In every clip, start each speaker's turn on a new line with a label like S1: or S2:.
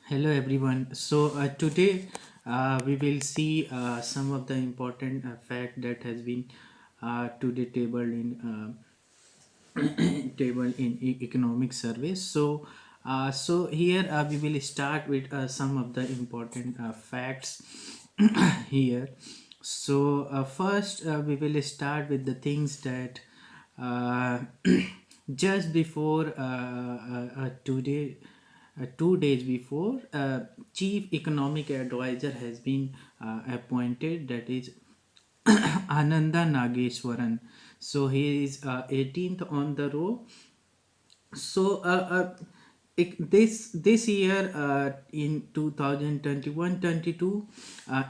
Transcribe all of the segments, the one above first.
S1: Hello everyone. Today we will see some of the important fact that has been today table in economic surveys. So here we will start with some of the important facts here. First we will start with the things that uh, just before today 2 days before, chief economic advisor has been appointed, that is Ananda Nageswaran. So he is 18th on the row. So uh, uh, this year, in 2021-22,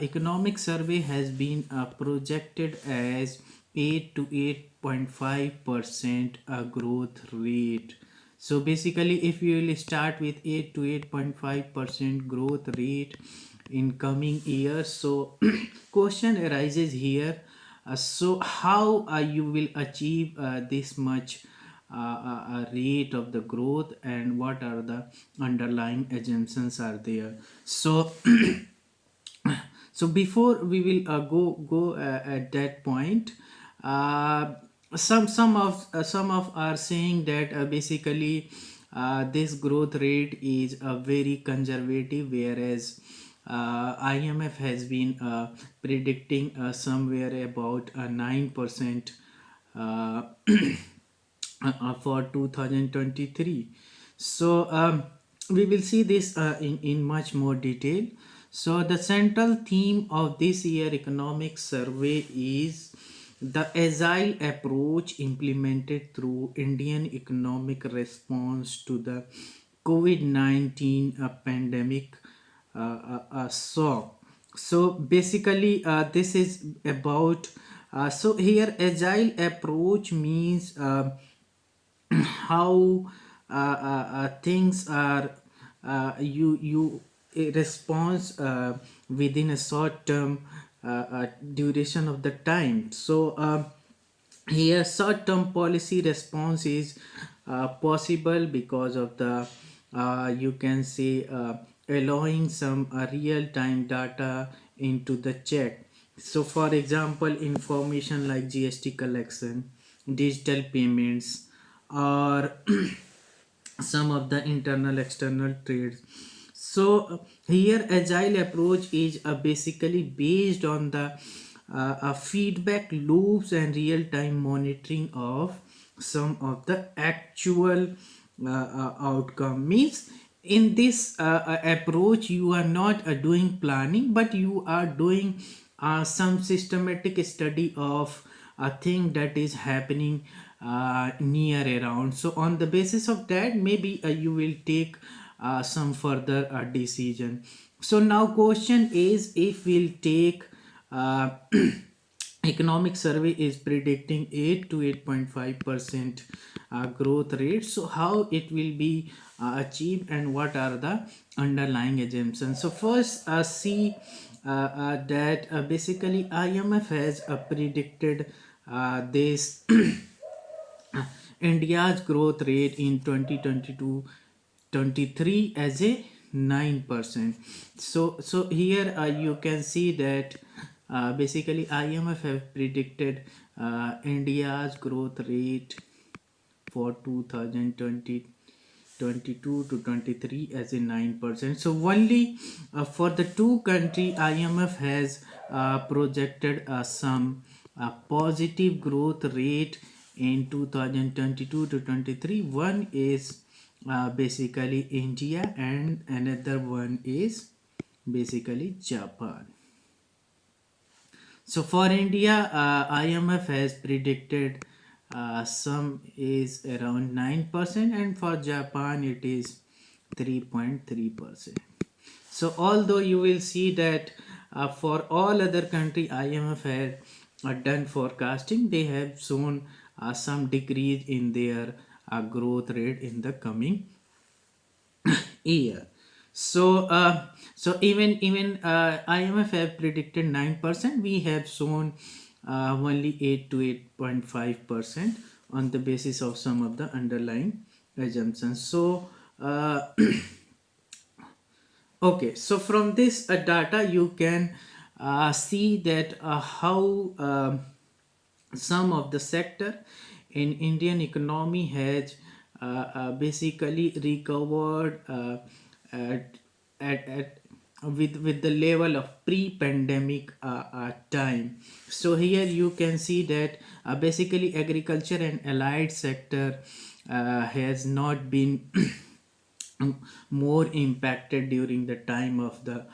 S1: economic survey has been projected as 8 to 8.5% growth rate. So basically, if you will start with 8 to 8.5% growth rate in coming years, so question arises here. So how you will achieve this much rate of the growth, and what are the underlying assumptions are there? So before we will go at that point, uh, some of are saying that basically this growth rate is very conservative, whereas IMF has been predicting somewhere about 9% uh, for 2023. So we will see this in much more detail. So the central theme of this year economic survey is the agile approach implemented through Indian economic response to the COVID-19 pandemic. So basically, this is about so here agile approach means how things are you a response within a short term duration of the time. So here short term policy response is possible because of the you can say allowing some real time data into the check. So for example, information like GST collection, digital payments, or some of the internal external trades. So here agile approach is basically based on the feedback loops and real time monitoring of some of the actual outcome. Means in this approach you are not doing planning, but you are doing some systematic study of a thing that is happening near around. So on the basis of that, maybe you will take some further decision. So now question is, if we'll take uh, economic survey is predicting 8 to 8.5% growth rate, so how it will be achieved and what are the underlying assumptions? So first see that basically IMF has predicted this India's growth rate in 2022-23 as a 9%. So here you can see that basically IMF have predicted India's growth rate for 2020 22 to 23 as a 9%. So only for the two country IMF has projected some positive growth rate in 2022 to 23. One is basically India, and another one is basically Japan. So for India, IMF has predicted some is around 9%, and for Japan it is 3.3%. So although you will see that for all other country IMF had done forecasting, they have shown some decrease in their growth rate in the coming year. So even IMF have predicted 9%. We have shown only 8 to 8.5% on the basis of some of the underlying assumptions. So Okay, so from this data you can see that how some of the sector in Indian economy has basically recovered at, at with the level of pre-pandemic time. So here you can see that basically agriculture and allied sector has not been more impacted during the time of the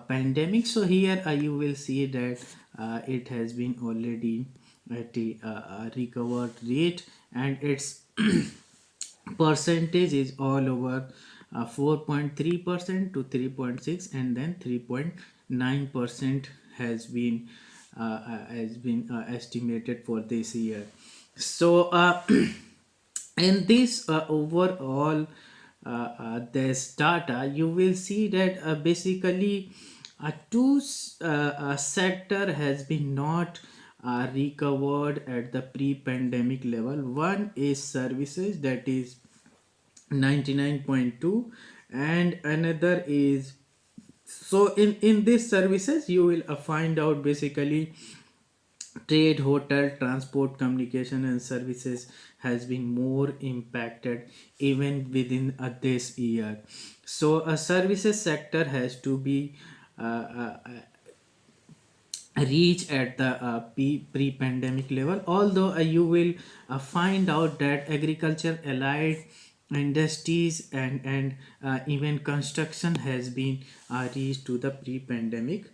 S1: pandemic. So here you will see that it has been already at a recovered rate, and its percentage is all over 4.3% to 3.6, and then 3.9% has been estimated for this year. So in this overall this data, you will see that basically two sector has been not recovered at the pre-pandemic level. One is services, that is 99.2, and another is, so in these services you will find out basically trade, hotel, transport, communication and services has been more impacted even within this year. So a services sector has to be reach at the pre-pandemic level, although you will find out that agriculture, allied industries and even construction has been reached to the pre-pandemic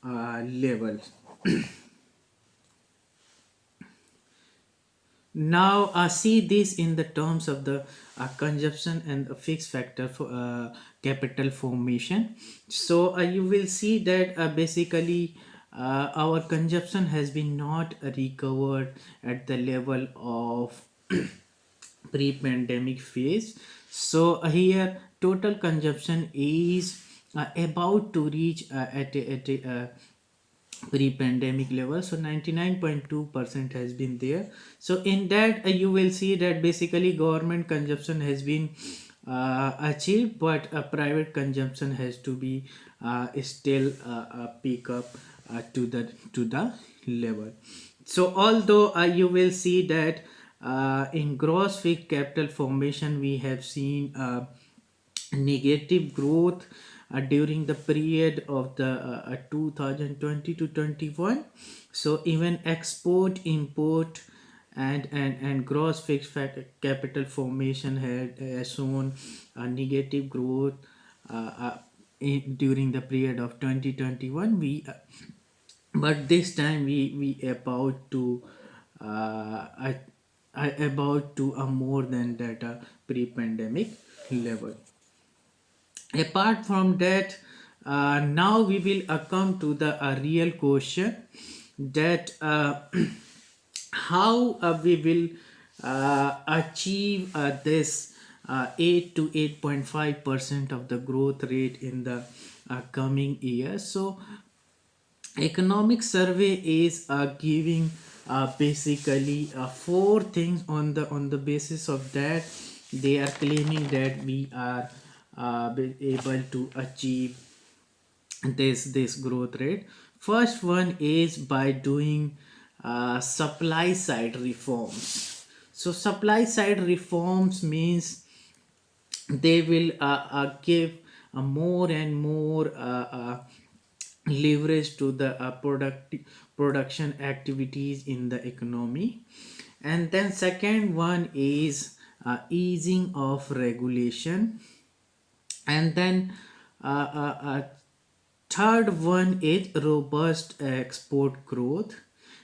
S1: level. Now, see this in the terms of the consumption and the fixed factor for capital formation. So, you will see that basically our consumption has been not recovered at the level of pre-pandemic phase. So, here total consumption is about to reach at a pre-pandemic level. So 99.2% has been there. So in that you will see that basically government consumption has been achieved, but private consumption has to be still pick up to the level. So although you will see that in gross fixed capital formation we have seen negative growth during the period of the 2020 to 21. So even export, import and gross fixed capital formation had shown a negative growth during the period of 2021. But this time we about to I, about to a more than that pre-pandemic level. Apart from that, now we will come to the real question that how we will achieve this 8 to 8.5% of the growth rate in the coming year. So economic survey is giving basically four things. On the basis of that, they are claiming that we are be able to achieve this growth rate. First one is by doing supply side reforms. So supply side reforms means they will give more and more leverage to the production activities in the economy. And then second one is easing of regulation. And then third one is robust export growth.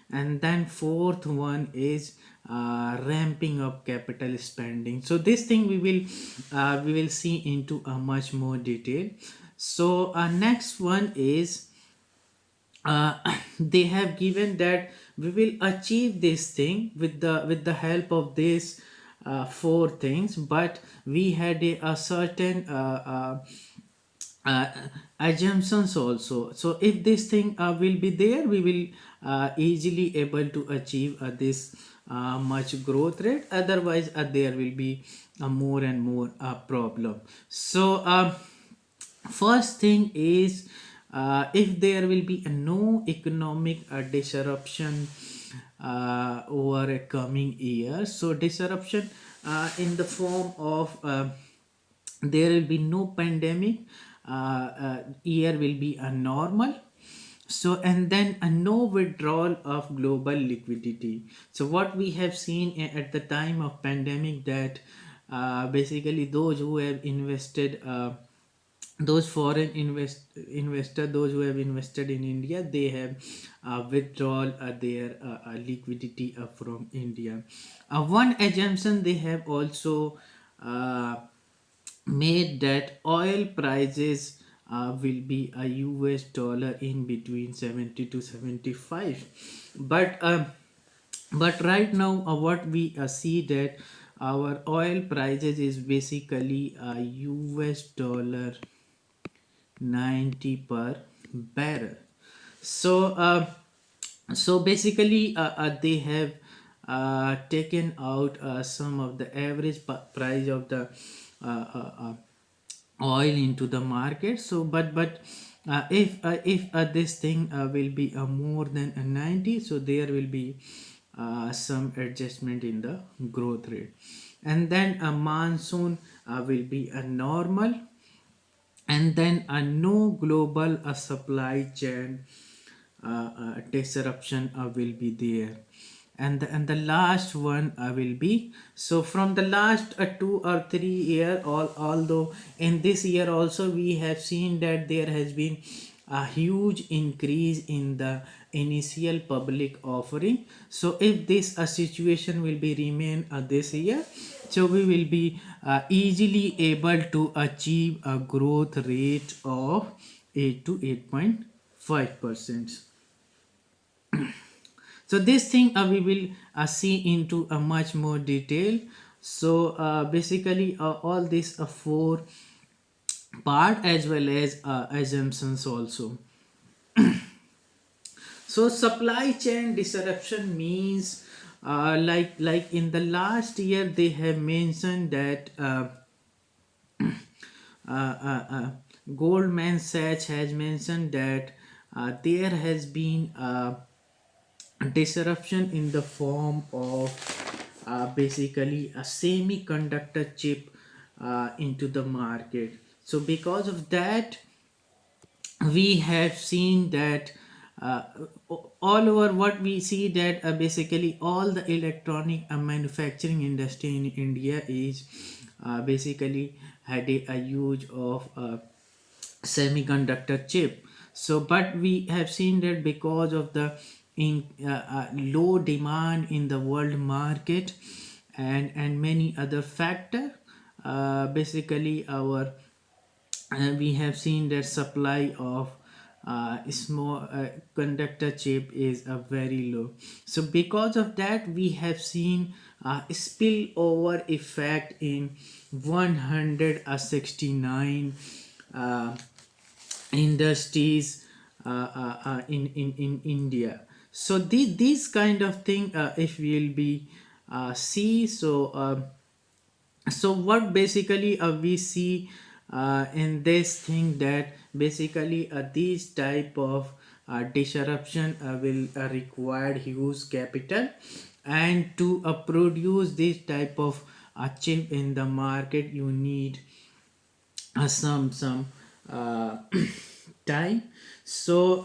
S1: And then fourth one is ramping up capital spending. So this thing we will see into a much more detail. So next one is uh, they have given that we will achieve this thing with the help of these four things, but we had a certain uh, assumptions also. So if this thing will be there, we will easily able to achieve this much growth rate. Otherwise there will be more and more problem. So First thing is, if there will be a no economic disruption over a coming year, so disruption in the form of there will be no pandemic, year will be a normal. So and then a no withdrawal of global liquidity. So what we have seen at the time of pandemic, that basically those who have invested, those foreign investor, those who have invested in India, they have withdrawn their liquidity from India. One assumption they have also uh, made, that oil prices will be a US dollar in between 70 to 75. But right now, what we see, that our oil prices is basically a US dollar 90 per barrel. So so basically they have taken out some of the average price of the oil into the market. So if this thing will be more than a 90, so there will be some adjustment in the growth rate. And then a monsoon will be a normal, and then a no global supply chain disruption will be there. And the last one will be, so from the last 2 or 3 year, although in this year also we have seen that there has been a huge increase in the initial public offering. So if this situation will be remain this year, so we will be easily able to achieve a growth rate of 8 to 8.5%. So this thing we will see into a much more detail. So basically all these four part as well as assumptions also. So supply chain disruption means, like in the last year they have mentioned that uh, uh, uh, Goldman Sachs has mentioned that there has been disruption in the form of basically a semiconductor chip into the market. So because of that, we have seen that uh, all over, what we see that basically all the electronic manufacturing industry in India is basically had a huge of semiconductor chip. So but we have seen that because of the in low demand in the world market, and many other factor, basically our we have seen that supply of small conductor chip is very low. So because of that, we have seen spillover effect in 169 uh, industries in India. So these kind of thing, if we'll be see, so so what basically we see in this thing, that basically these type of disruption will require huge capital, and to produce this type of chip in the market, you need some time. So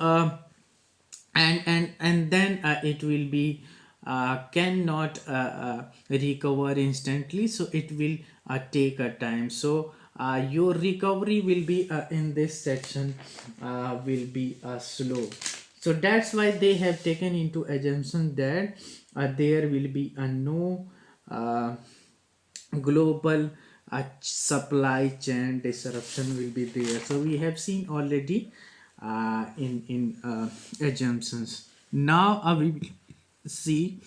S1: and then it will be cannot recover instantly, so it will take a time. So your recovery will be in this section will be slow. So that's why they have taken into assumption that there will be a no uh, global supply chain disruption will be there. So we have seen already in assumptions. Now we will see.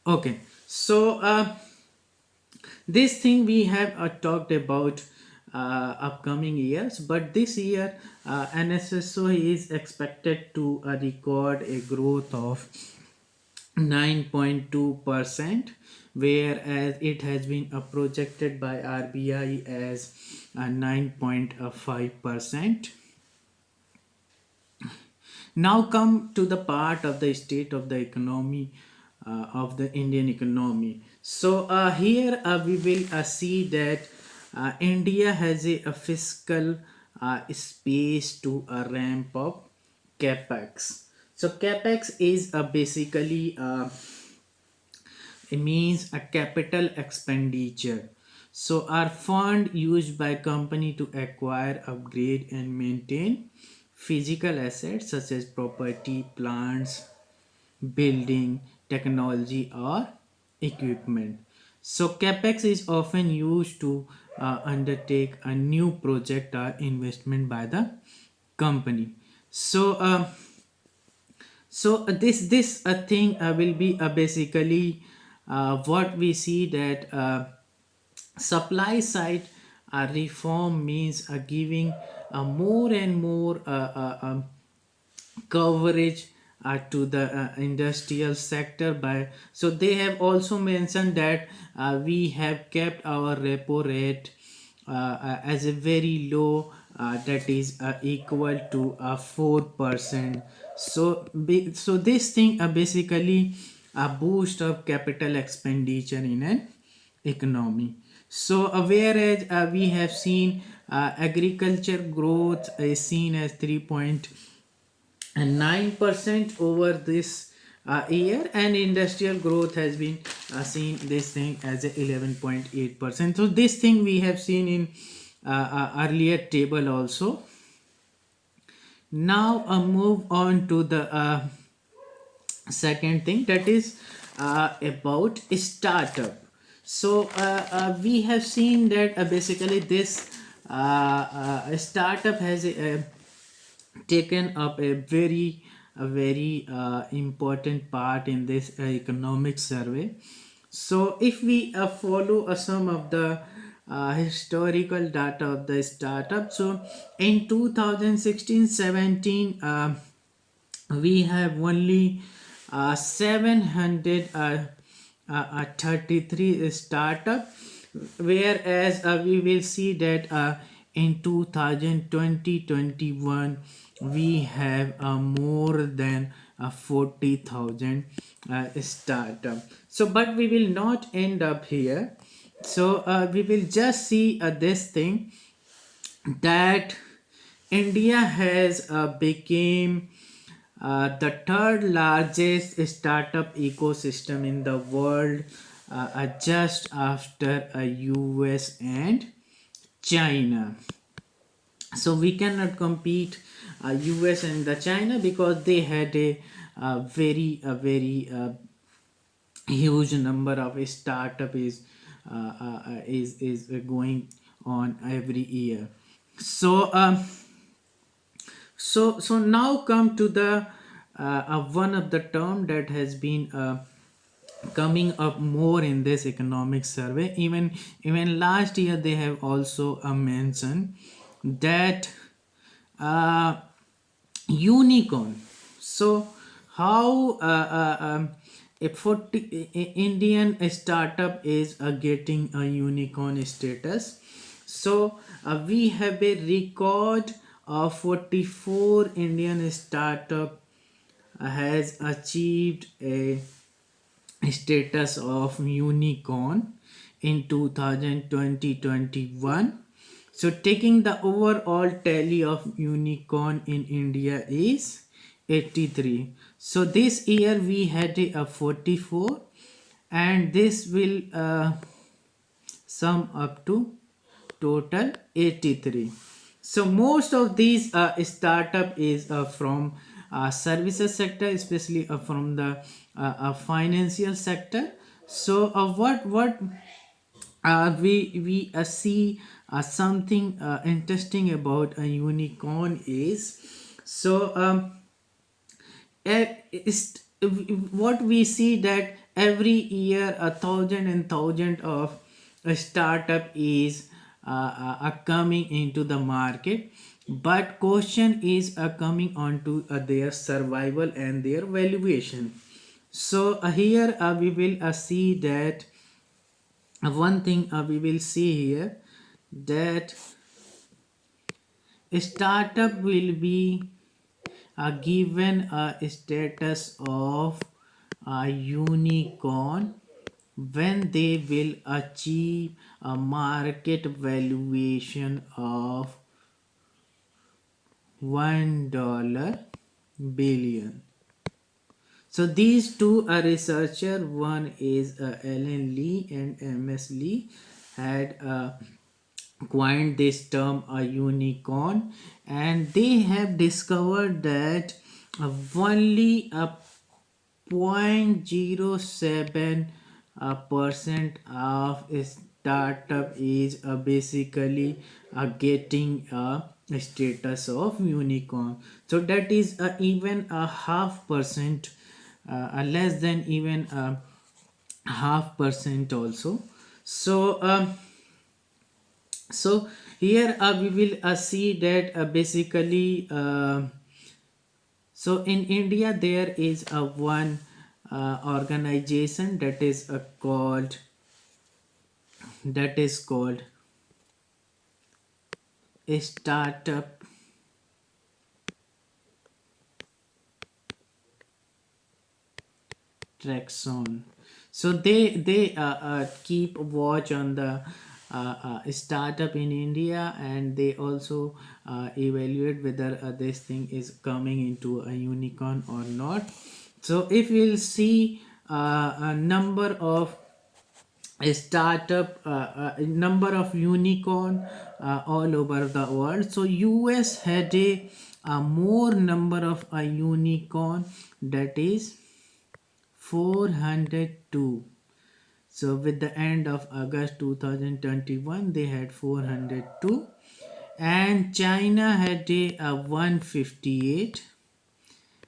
S1: Okay, so this thing we have talked about upcoming years, but this year NSSO is expected to record a growth of 9.2%, whereas it has been projected by RBI as 9.5%. Now come to the part of the state of the economy of the Indian economy. So here we will see that India has a fiscal space to ramp up capex. So capex is basically it means a capital expenditure. So our fund used by company to acquire, upgrade and maintain physical assets such as property, plants, building, technology or equipment. So capex is often used to undertake a new project or investment by the company. So this thing will be basically what we see that supply side reform means giving more and more coverage to the industrial sector. By so they have also mentioned that we have kept our repo rate as a very low, that is equal to 4%. So this thing basically a boost of capital expenditure in an economy. So whereas we have seen agriculture growth is seen as 3.9% over this year, and industrial growth has been seen this thing as a 11.8%. So this thing we have seen in earlier table also. Now move on to the second thing, that is about startup. So we have seen that basically this startup has taken up a very important part in this economic survey. So if we follow some of the historical data of the startup, so in 2016-17 we have only 733 startup, whereas we will see that in 2020-21 we have more than 40,000 startup. So but we will not end up here. So we will just see this thing, that India has became the third largest startup ecosystem in the world, just after US and China. So we cannot compete US and the China because they had a very huge number of startup is going on every year. So so now come to the one of the term that has been coming up more in this economic survey. Even last year they have also mentioned that uh, unicorn. So how a 40 Indian startup is getting a unicorn status. So we have a record of 44 Indian startup has achieved a status of unicorn in 2020-21. So taking the overall tally of unicorn in India is 83. So this year we had a 44, and this will sum up to total 83. So most of these startup is from services sector, especially from the financial sector. So what we see something interesting about a unicorn is, so is what we see that every year a thousand of a startup is are coming into the market, but question is coming onto their survival and their valuation. So here we will see that one thing we will see here, that a startup will be given a status of a unicorn when they will achieve a market valuation of $1 billion. So these two are researcher, one is Ellen Lee and MS Lee, had coined this term a unicorn, and they have discovered that only a 0.07 percent of a startup is basically getting a status of unicorn. So that is even a half percent, less than even a half percent also. So so here we will see that basically so in India there is a one organization that is called a startup Traxon. So they keep watch on the startup in India, and they also evaluate whether this thing is coming into a unicorn or not. So if we'll see a number of a startup number of unicorn all over the world. So US had a more number of a unicorn, that is 402. So with the end of August 2021 they had 402, and China had a 158,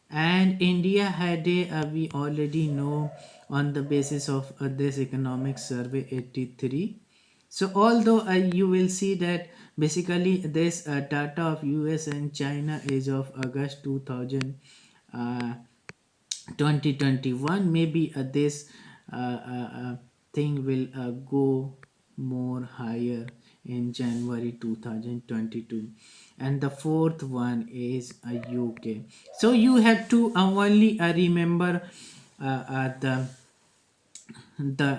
S1: and India had we already know on the basis of this economic survey 83. So although you will see that basically this data of US and China is of August 2000 uh, 2021, maybe this thing will go more higher in January 2022. And the fourth one is UK. So you have to only remember the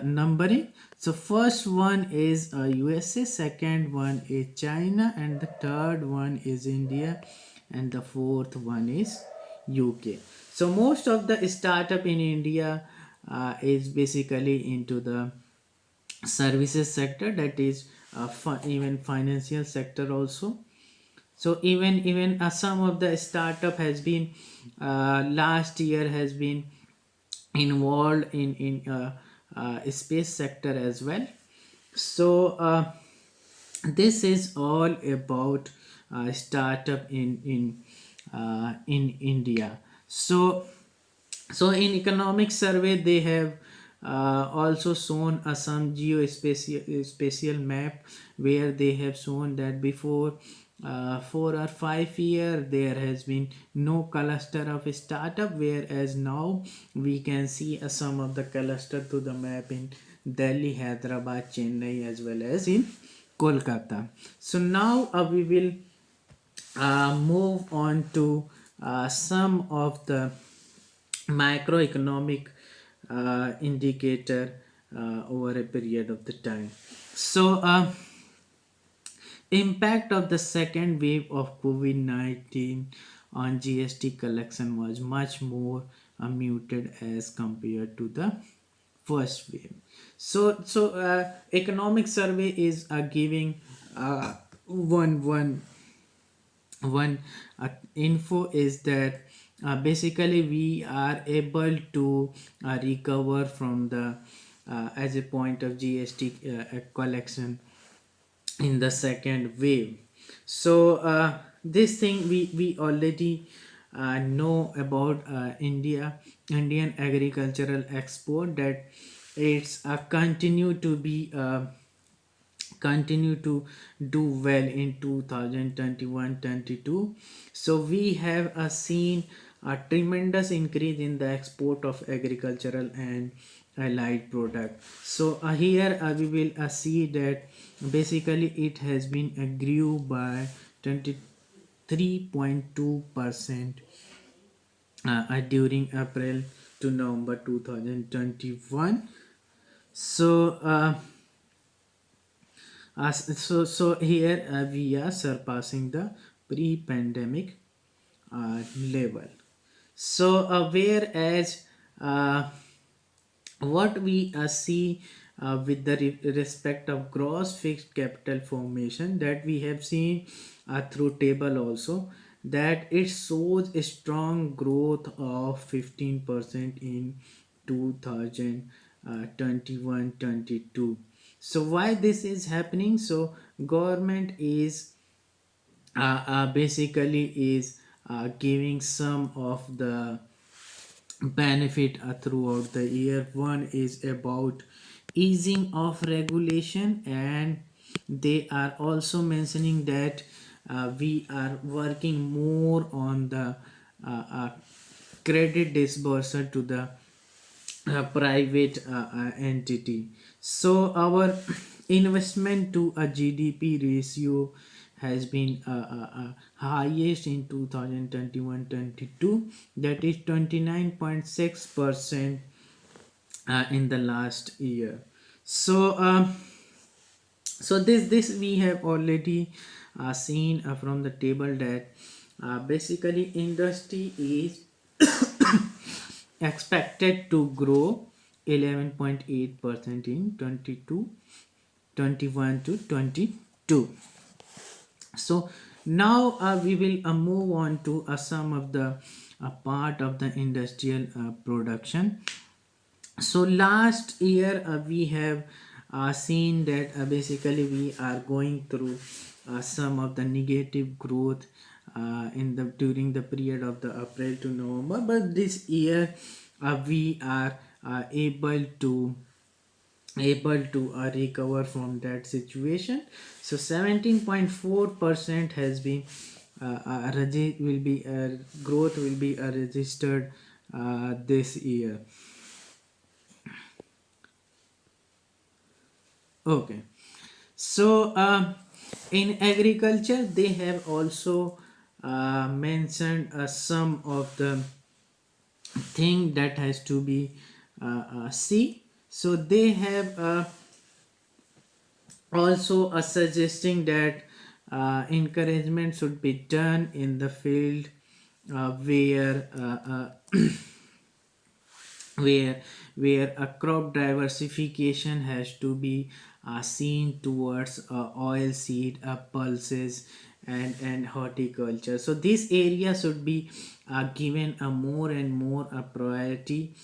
S1: numbering. So first one is USA, second one is China, and the third one is India, and the fourth one is UK. So most of the startup in India is basically into the services sector, that is even financial sector also. So even some of the startup has been last year has been involved in space sector as well. So this is all about startup in India. So in economic survey they have also shown some geospatial spatial map, where they have shown that before 4 or 5 years there has been no cluster of startup, whereas now we can see some of the cluster to the map in Delhi, Hyderabad, Chennai, as well as in Kolkata. So now we will move on to some of the macroeconomic indicator over a period of the time. So impact of the second wave of COVID-19 on GST collection was much more muted as compared to the first wave. So economic survey is giving one info is that basically we are able to recover from the as a point of GST collection in the second wave. So this thing we already know about Indian agricultural export, that it's continue to do well in 2021-22. So we have seen a tremendous increase in the export of agricultural and allied product. So here we will see that basically it has been grew by 23.2% during April to November 2021. So here we are surpassing the pre-pandemic level. So whereas uh, what we see with the respect of gross fixed capital formation, that we have seen through table also, that it shows a strong growth of 15% in 2021-22. So why this is happening? So government is basically is giving some of the benefit throughout the year. One is about easing of regulation, and they are also mentioning that we are working more on the credit disbursal to the private entity. So our investment to a GDP ratio has been highest in 2021-22, that is 29.6% in the last year. So this we have already seen from the table that basically industry is expected to grow 11.8% in 22 21 to 22. So now we will move on to some of the part of the industrial production. So last year we have seen that basically we are going through some of the negative growth in the during the period of the April to November, but this year we are able to recover from that situation. So 17.4% has been will be growth will be registered this year. Okay. So in agriculture they have also mentioned some of the thing that has to be see. So they have also suggesting that encouragement should be done in the field where where a crop diversification has to be seen towards oil seed, pulses, and horticulture. So this area should be given a more and more a priority.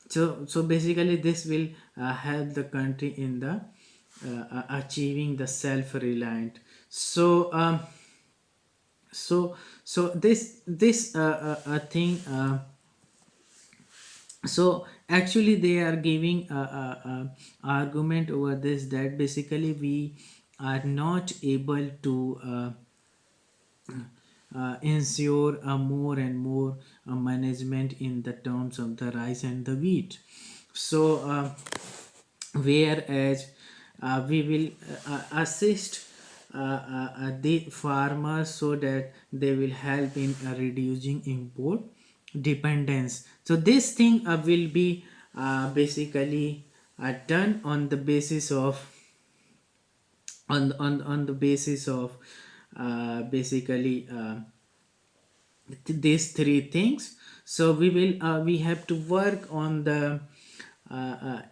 S1: So basically this will help the country in the achieving the self-reliant. So this thing, so actually they are giving argument over this, that basically we are not able to ensure more and more management in the terms of the rice and the wheat. So whereas we will assist the farmers so that they will help in reducing import dependence. So this thing will be basically done on the basis of on the basis of basically these three things. So we have to work on the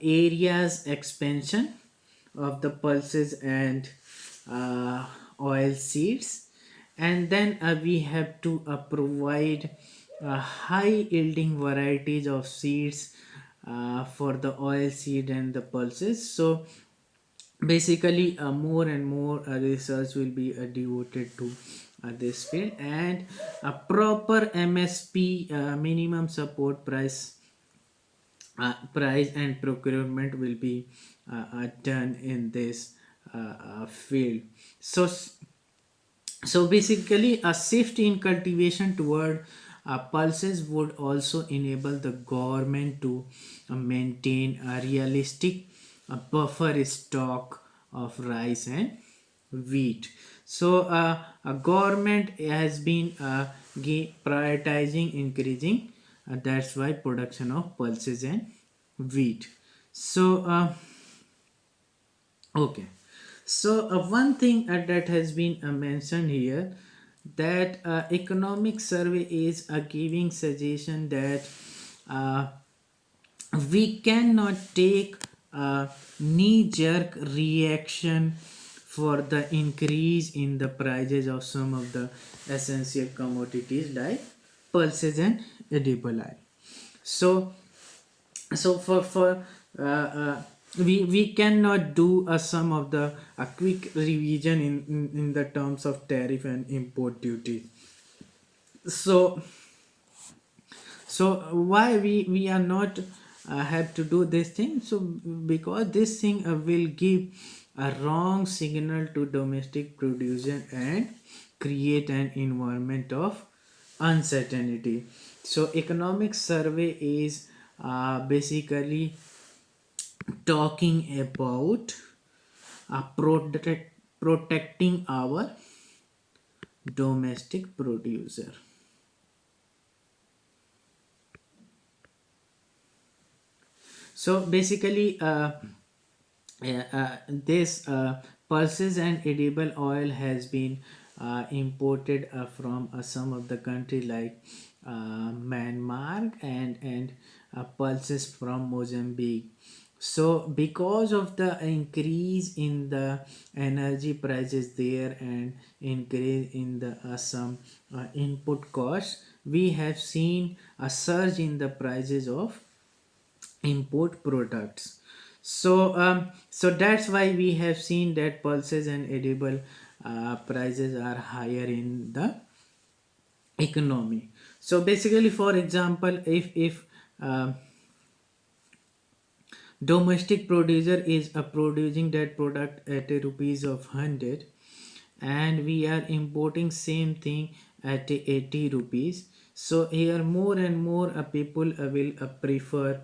S1: areas expansion of the pulses and oil seeds, and then we have to provide high yielding varieties of seeds for the oil seed and the pulses. So basically more and more research will be devoted to this field, and a proper MSP, minimum support price and procurement will be done in this field. So basically a shift in cultivation toward Pulses would also enable the government to maintain a realistic buffer stock of rice and wheat. So a government has been prioritizing increasing, that's why production of pulses and wheat. So okay, so one thing that has been mentioned here, that economic survey is giving suggestion that uh, we cannot take a knee-jerk reaction for the increase in the prices of some of the essential commodities like pulses and edible oil. So for we cannot do some of the a quick revision in the terms of tariff and import duties. So why we are not have to do this thing? So because this thing will give a wrong signal to domestic producer and create an environment of uncertainty. So economic survey is basically talking about protecting our domestic producer. So basically this pulses and edible oil has been imported from some of the country like Myanmar and pulses from Mozambique. So because of the increase in the energy prices there and increase in the some input costs, we have seen a surge in the prices of import products. So so that's why we have seen that pulses and edible prices are higher in the economy. So basically, for example, if domestic producer is producing that product at a rupees of 100, and we are importing same thing at 80 rupees, so here more and more people will prefer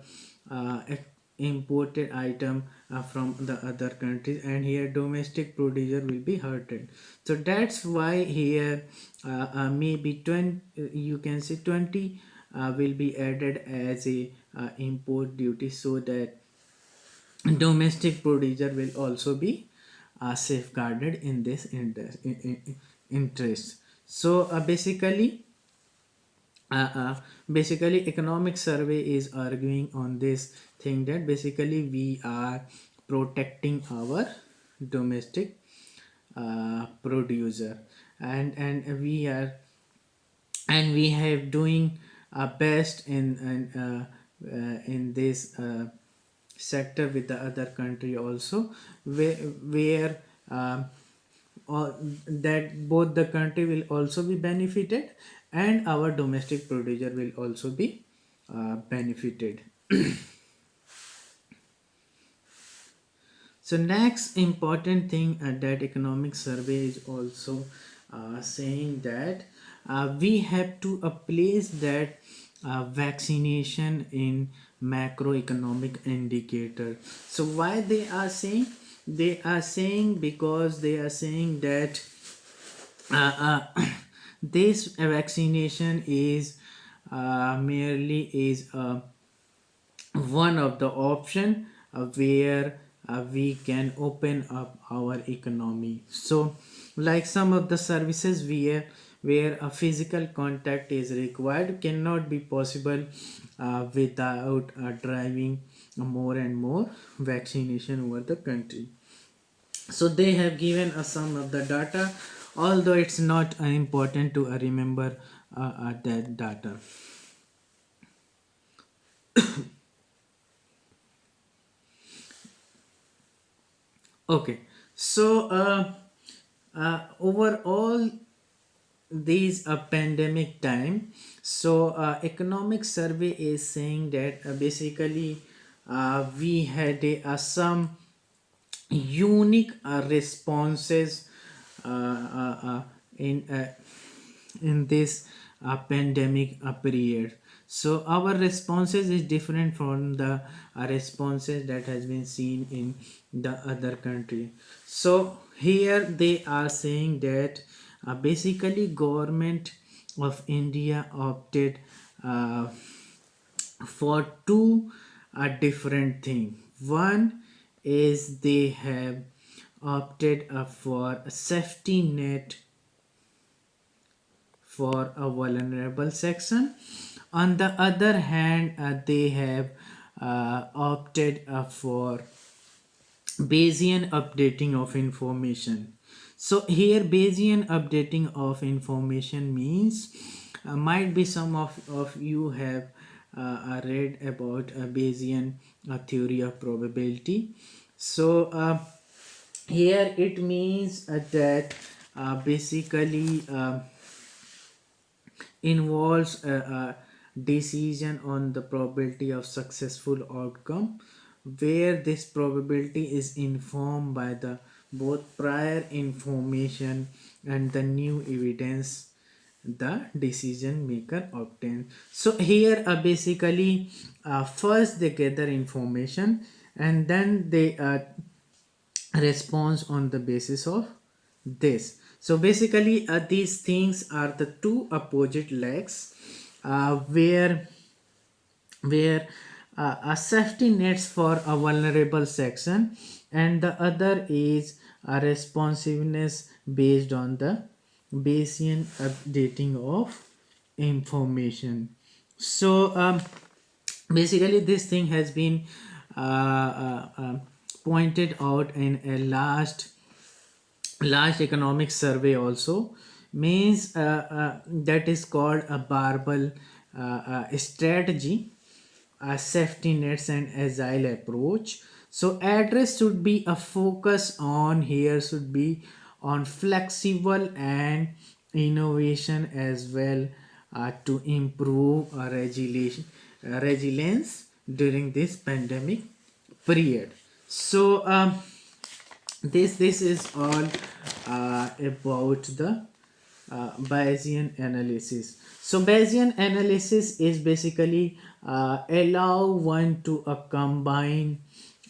S1: imported item from the other countries, and here domestic producer will be hurted. So that's why here maybe 20, you can say 20 will be added as a import duty, so that domestic producer will also be safeguarded in this interest. So basically economic survey is arguing on this thing, that basically we are protecting our domestic producer, and we are, and we have doing our best in this sector with the other country also, where or that both the country will also be benefited and our domestic producer will also be benefited. So next important thing that economic survey is also saying that we have to place that vaccination in macroeconomic indicator. So why they are saying? They are saying because they are saying that this vaccination is merely is one of the option where we can open up our economy. So like some of the services where a physical contact is required cannot be possible without driving more and more vaccination over the country. So they have given us some of the data, although it's not important to remember that data. Okay, so overall these pandemic time, so economic survey is saying that basically we had some unique responses uh, uh, uh, in this pandemic period. So our responses is different from the responses that has been seen in the other country. So here they are saying that basically government of India opted uh, for two different things. One is they have opted for a safety net for a vulnerable section. On the other hand, they have opted for Bayesian updating of information. So here Bayesian updating of information means might be some of you have read about Bayesian theory of probability. So here it means that basically involves a decision on the probability of successful outcome, where this probability is informed by the both prior information and the new evidence the decision maker obtains. So here basically first they gather information and then they response on the basis of this. So basically these things are the two opposite legs where a safety nets for a vulnerable section and the other is a responsiveness based on the Bayesian updating of information. So basically this thing has been pointed out in a last economic survey also, means that is called a barbell strategy, safety nets and agile approach. So address should be a focus on here should be on flexible and innovation as well to improve resilience during this pandemic period. So this is all about the Bayesian analysis. So Bayesian analysis is basically allow one to combine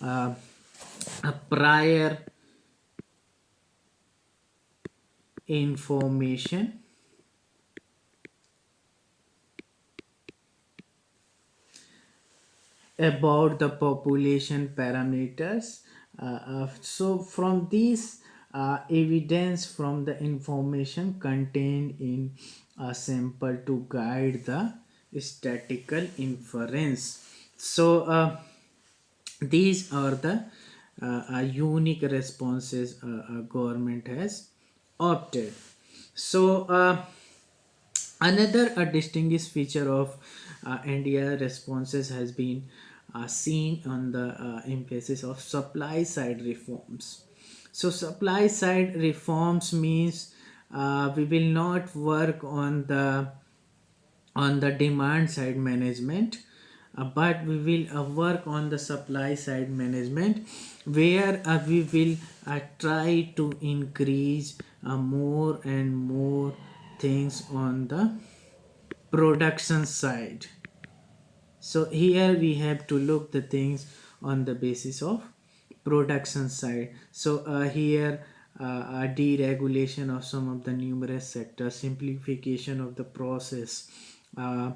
S1: uh, a prior information about the population parameters. So from these evidence from the information contained in a sample to guide the statistical inference. So these are the unique responses government has opted. So another distinguished feature of India responses has been seen on the emphasis of supply side reforms. So supply side reforms means we will not work on the demand side management, but we will work on the supply side management, where we will try to increase more and more things on the production side. So here we have to look the things on the basis of production side. So here deregulation of some of the numerous sectors, simplification of the process, uh,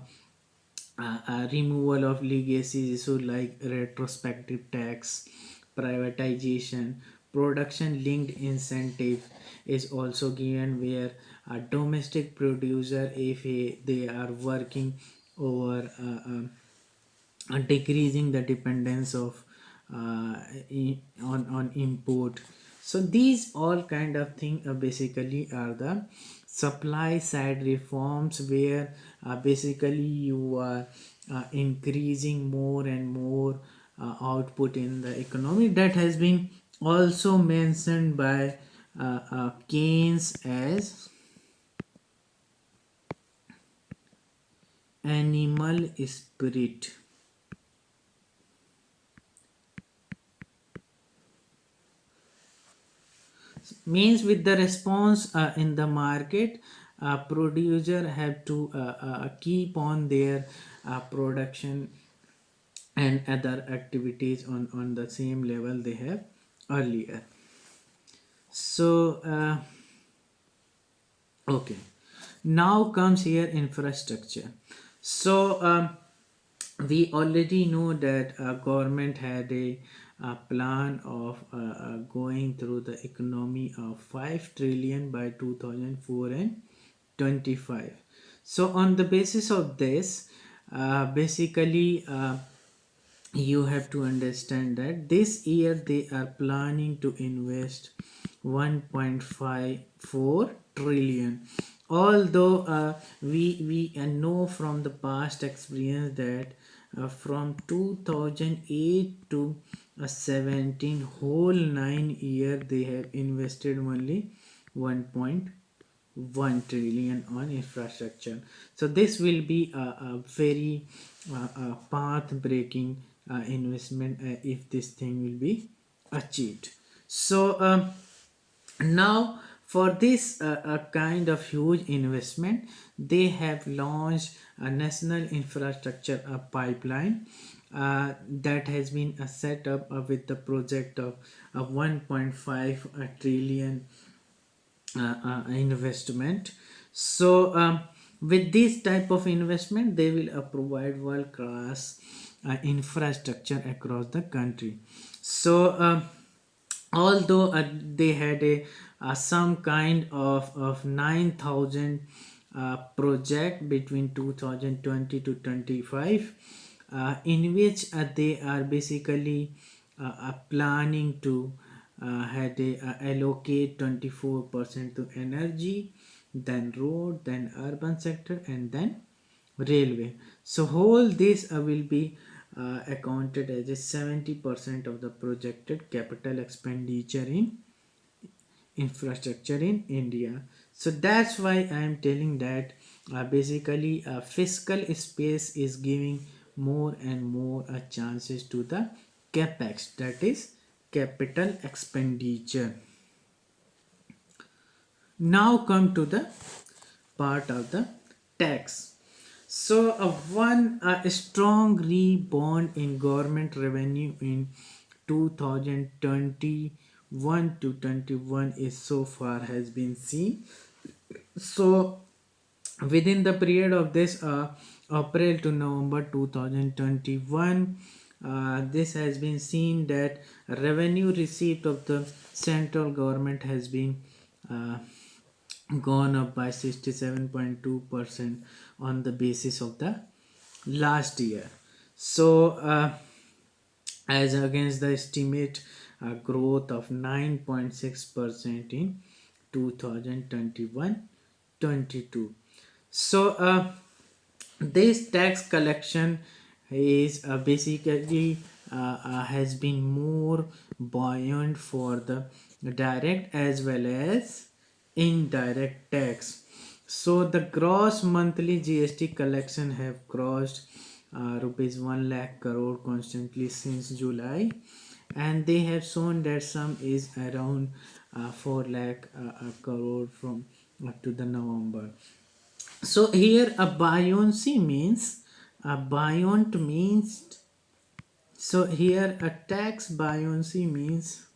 S1: removal of legacy issues like retrospective tax, privatization, production linked incentive is also given, where a domestic producer, if they are working over decreasing the dependence of on import. So these all kind of thing basically are the supply side reforms, where basically you are increasing more and more output in the economy. That has been also mentioned by Keynes as animal spirit. Means with the response in the market, producer have to keep on their production and other activities on the same level they have earlier. So okay, now comes here infrastructure. So we already know that government had a plan of going through the economy of 5 trillion by 2004 and 25. So on the basis of this, basically you have to understand that this year they are planning to invest 1.54 trillion, although we know from the past experience that from 2008 to 17 whole 9 year they have invested only 1.1 trillion on infrastructure. So this will be a very path breaking investment if this thing will be achieved. So now for this kind of huge investment they have launched a national infrastructure pipeline that has been set up with the project of 1.5 trillion investment. So with this type of investment they will provide world class infrastructure across the country. So although they had a some kind of 9,000 project between 2020 to 25 in which they are basically planning to had a allocate 24% to energy, then road, then urban sector, and then railway. So whole this will be accounted as a 70% of the projected capital expenditure in infrastructure in India. So that's why I am telling that basically fiscal space is giving more and more chances to the capex, that is capital expenditure. Now come to the part of the tax. So one strong rebound in government revenue in 2021 to 21 is so far has been seen. So within the period of this April to November 2021, this has been seen that revenue receipt of the central government has been uh, gone up by 67.2% on the basis of the last year. So as against the estimate growth of 9.6% in 2021-22. So this tax collection is basically has been more buoyant for the direct as well as indirect tax. So the gross monthly GST collection have crossed rupees 1 lakh crore constantly since July, and they have shown that sum is around 4 lakh crore from up to the November. So here a buoyancy means a buoyant means, so here a tax buoyancy means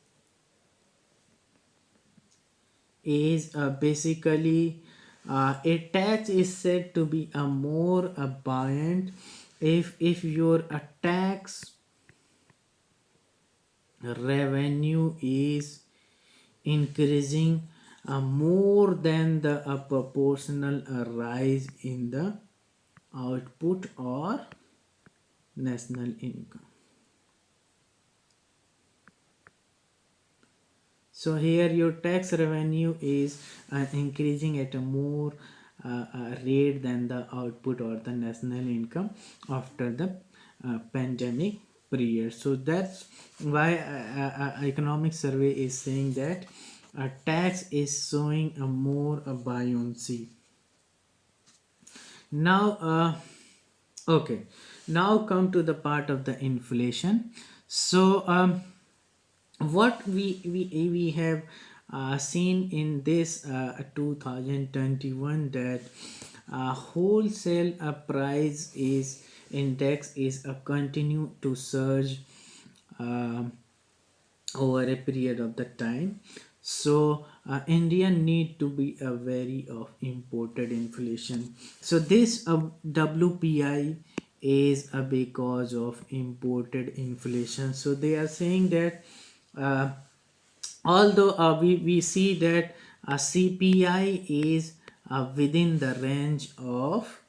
S1: is basically a tax is said to be a more buoyant if your tax revenue is increasing more than the proportional rise in the output or national income. So here your tax revenue is increasing at a more rate than the output or the national income after the pandemic period. So that's why economic survey is saying that tax is showing a more buoyancy. Now okay, now come to the part of the inflation. So what we have seen in this 2021 that wholesale price is index is continue to surge uh, over a period of the time. So India need to be a wary of imported inflation. So this WPI is because of imported inflation. So they are saying that uh, although we see that CPI is within the range of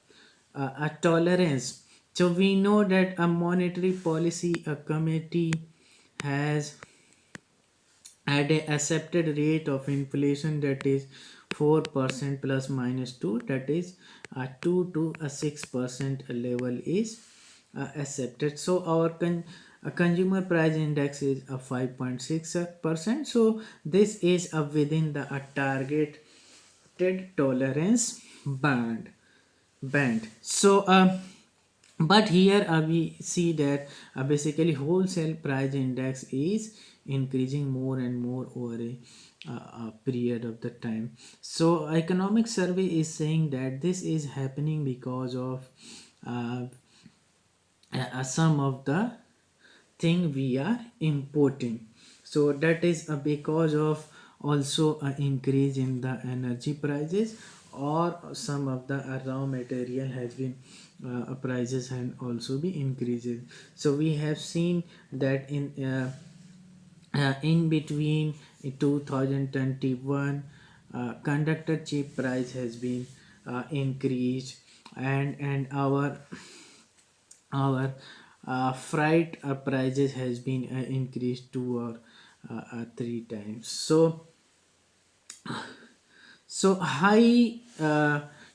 S1: a tolerance. So we know that a monetary policy committee has at a accepted rate of inflation, that is 4% plus minus 2, that is 2 to a 6% level is accepted. So our consumer price index is a 5.6%. So this is within the targeted tolerance band. So but here we see that basically wholesale price index is increasing more and more over a period of the time. So economic survey is saying that this is happening because of uh, some of the thing we are importing. So that is because of also an increase in the energy prices, or some of the raw material has been prices and also be increases. So we have seen that in between in 2021 conductor chip price has been increased, and our freight prices has been increased 2 or 3 times. So high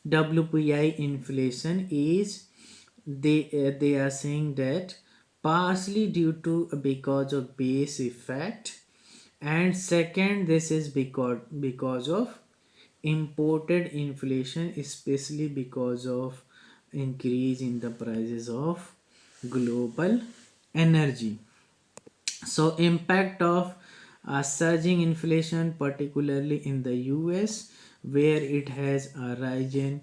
S1: WPI inflation is, they are saying that partially due to because of base effect, and second this is because of imported inflation, especially because of increase in the prices of global energy. So impact of surging inflation, particularly in the US, where it has risen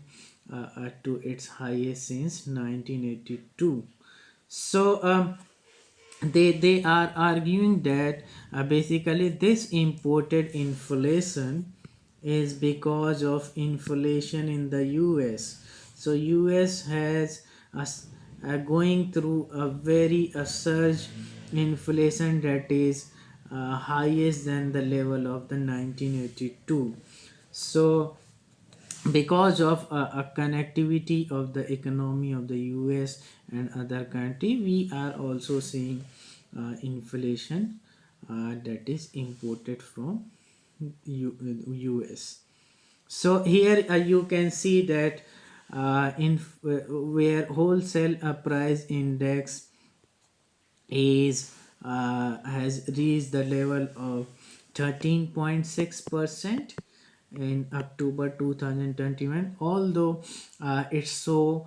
S1: to its highest since 1982. So they are arguing that basically this imported inflation is because of inflation in the US. So US has going through a very surge inflation that is highest than the level of the 1982. So because of a connectivity of the economy of the US and other country, we are also seeing inflation that is imported from US. So here you can see that where wholesale price index is has reached the level of 13.6% in October 2021, although it saw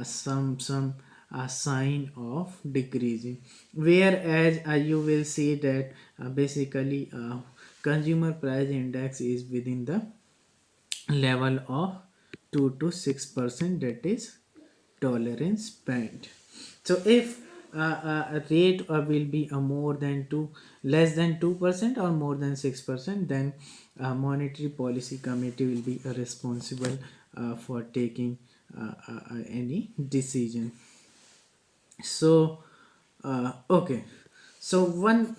S1: some sign of decreasing, whereas you will see that basically consumer price index is within the level of 2 to 6%, that is tolerance band. So if a rate will be more than 2, less than 2% or more than 6%, then monetary policy committee will be responsible for taking any decision. So okay, so one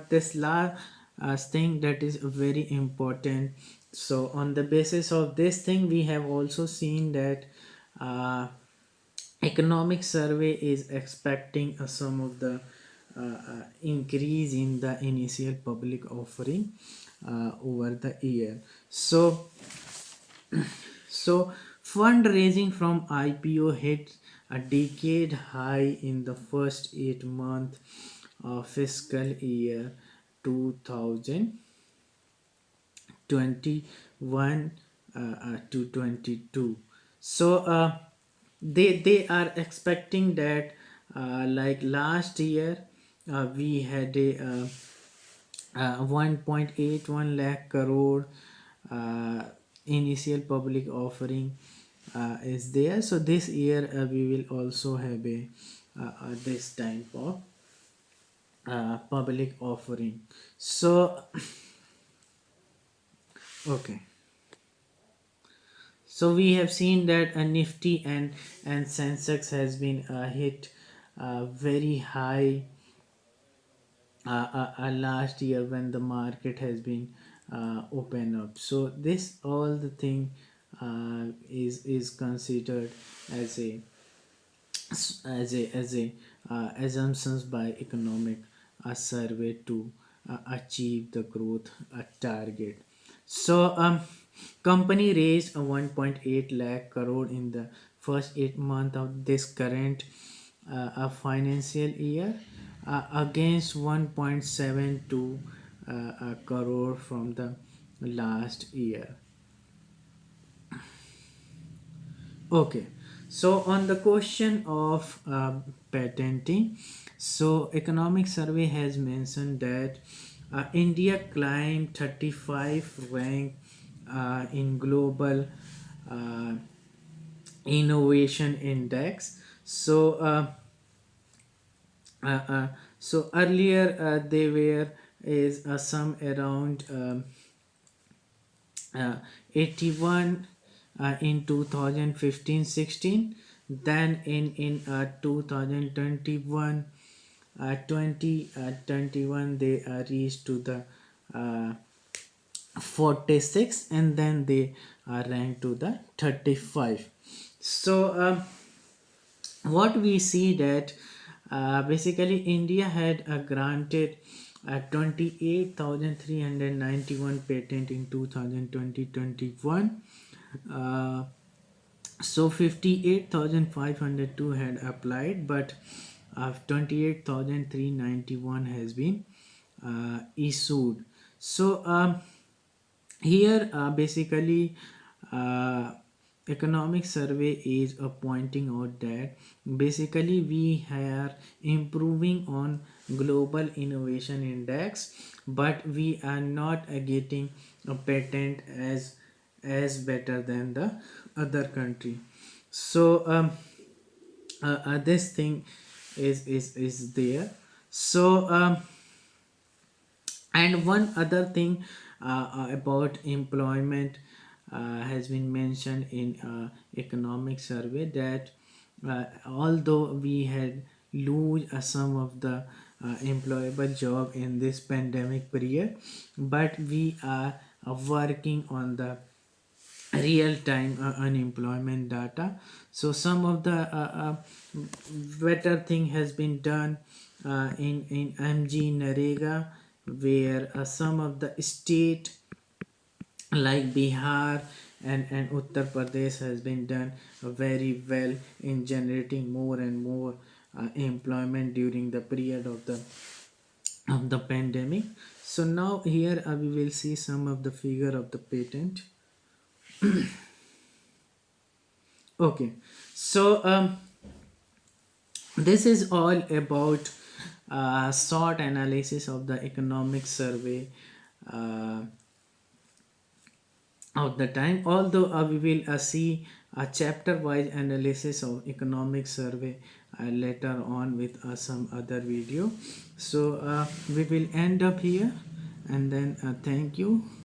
S1: this last thing that is very important. So on the basis of this thing, we have also seen that economic survey is expecting some of the increase in the initial public offering over the year. So fundraising from IPO hit a decade high in the first 8 months of fiscal year 2021 to 22. So they are expecting that like last year we had a 1.81 lakh crore uh, initial public offering is there. So this year we will also have a this type of public offering. So okay, so we have seen that a Nifty and Sensex has been hit very high last year when the market has been open up. So this all the thing is considered as a assumptions by economic survey to achieve the growth target. So company raised a 1.8 lakh crore in the first 8 months of this current financial year against 1.72 crore from the last year. Okay, so on the question of patenting, so economic survey has mentioned that India climbed 35 rank in global uh, innovation index. So earlier they were is some around 81 in 2015-16, then in 2021 2021 they reached to the uh, 46, and then they are ranked to the 35. So what we see that basically India had granted 28,391 patent in 2020-21. uh, so 58,502 had applied, but 28,391 has been issued. So here basically uh, economic survey is pointing out that basically we are improving on global innovation index, but we are not getting a patent as better than the other country. So this thing is there. So and one other thing about employment has been mentioned in economic survey that although we had lose some of the employable job in this pandemic period, but we are working on the real time unemployment data. So some of the better thing has been done in MG Narega, where some of the state like Bihar and Uttar Pradesh has been done very well in generating more and more employment during the period of the pandemic. So now here we will see some of the figure of the patent. Okay, so this is all about short analysis of the economic survey uh, of the time. Although we will see a chapter wise analysis of economic survey later on with some other video. So we will end up here, and then thank you.